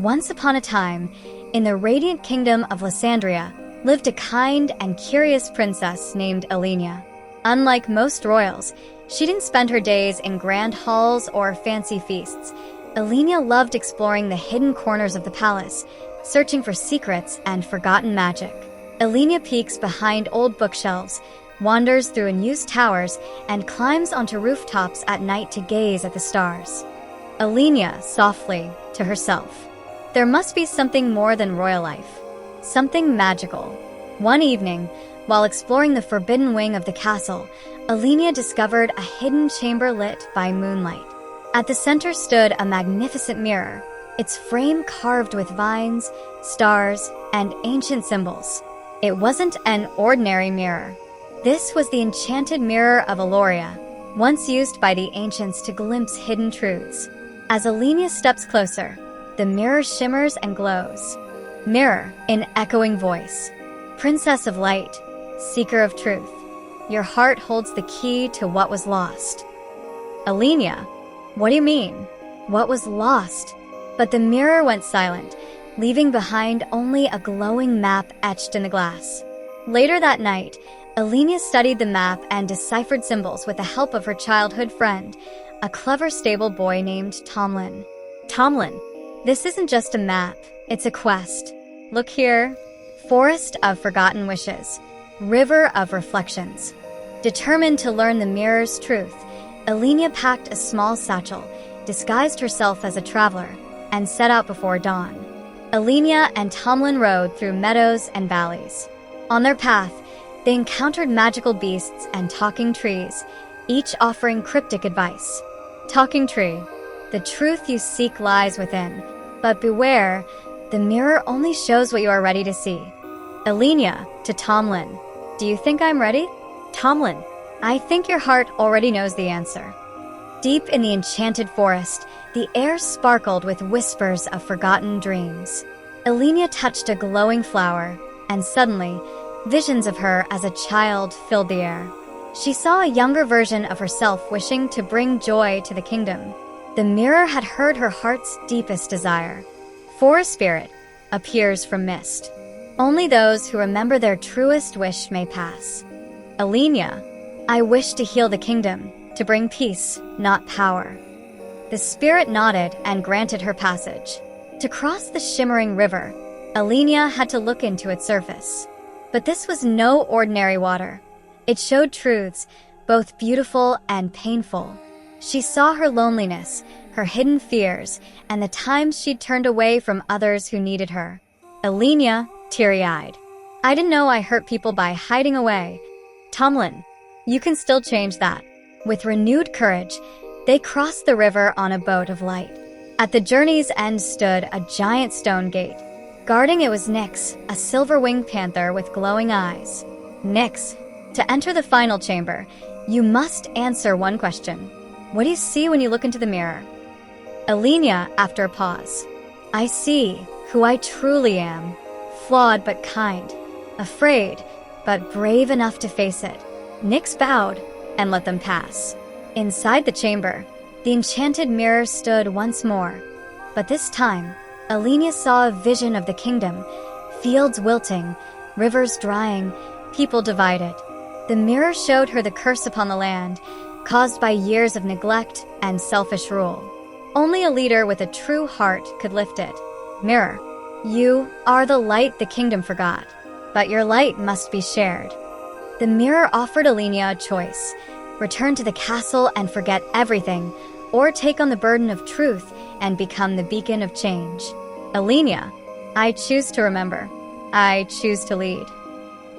Once upon a time, in the radiant kingdom of Lysandria, lived a kind and curious princess named Elenya. Unlike most royals, she didn't spend her days in grand halls or fancy feasts. Elenya loved exploring the hidden corners of the palace, searching for secrets and forgotten magic. Elenya peeks behind old bookshelves, wanders through unused towers, and climbs onto rooftops at night to gaze at the stars. Elenya, softly, to herself, there must be something more than royal life. Something magical. One evening, while exploring the forbidden wing of the castle, Elenya discovered a hidden chamber lit by moonlight. At the center stood a magnificent mirror, its frame carved with vines, stars, and ancient symbols. It wasn't an ordinary mirror. This was the Enchanted Mirror of Eloria, once used by the ancients to glimpse hidden truths. As Elenya steps closer, the mirror shimmers and glows. Mirror, in echoing voice. Princess of light, seeker of truth, your heart holds the key to what was lost. Elenya, what do you mean? What was lost? But the mirror went silent, leaving behind only a glowing map etched in the glass. Later that night, Elenya studied the map and deciphered symbols with the help of her childhood friend, a clever stable boy named Thomlin. Thomlin, this isn't just a map, it's a quest. Look here. Forest of Forgotten Wishes, River of Reflections. Determined to learn the mirror's truth, Elenya packed a small satchel, disguised herself as a traveler, and set out before dawn. Elenya and Thomlin rode through meadows and valleys. On their path, they encountered magical beasts and talking trees, each offering cryptic advice. Talking tree, the truth you seek lies within, but beware, the mirror only shows what you are ready to see. Elenya, to Thomlin, do you think I'm ready? Thomlin, I think your heart already knows the answer. Deep in the enchanted forest, the air sparkled with whispers of forgotten dreams. Elenya touched a glowing flower, and suddenly, visions of her as a child filled the air. She saw a younger version of herself wishing to bring joy to the kingdom. The mirror had heard her heart's deepest desire. Forest spirit appears from mist. Only those who remember their truest wish may pass. Elenya, I wish to heal the kingdom, to bring peace, not power. The spirit nodded and granted her passage. To cross the shimmering river, Elenya had to look into its surface. But this was no ordinary water. It showed truths, both beautiful and painful. She saw her loneliness, her hidden fears, and the times she'd turned away from others who needed her. Elenya, teary-eyed. I didn't know I hurt people by hiding away. Thomlin, you can still change that. With renewed courage, they crossed the river on a boat of light. At the journey's end stood a giant stone gate. Guarding it was Nyx, a silver-winged panther with glowing eyes. Nyx, to enter the final chamber, you must answer one question. What do you see when you look into the mirror? Elenya, after a pause. I see who I truly am. Flawed but kind. Afraid, but brave enough to face it. Nyx bowed and let them pass. Inside the chamber, the enchanted mirror stood once more. But this time, Elenya saw a vision of the kingdom. Fields wilting, rivers drying, people divided. The mirror showed her the curse upon the land, caused by years of neglect and selfish rule. Only a leader with a true heart could lift it. Mirror, you are the light the kingdom forgot, but your light must be shared. The mirror offered Elenya a choice: return to the castle and forget everything, or take on the burden of truth and become the beacon of change. Elenya, I choose to remember. I choose to lead.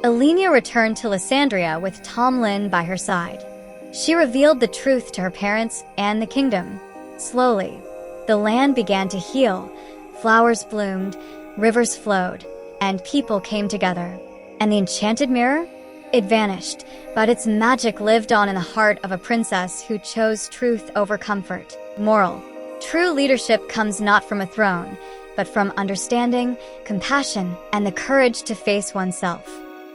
Elenya returned to Lysandria with Thomlin by her side. She revealed the truth to her parents and the kingdom. Slowly, the land began to heal. Flowers bloomed, rivers flowed, and people came together. And the enchanted mirror? It vanished, but its magic lived on in the heart of a princess who chose truth over comfort. Moral: true leadership comes not from a throne, but from understanding, compassion, and the courage to face oneself.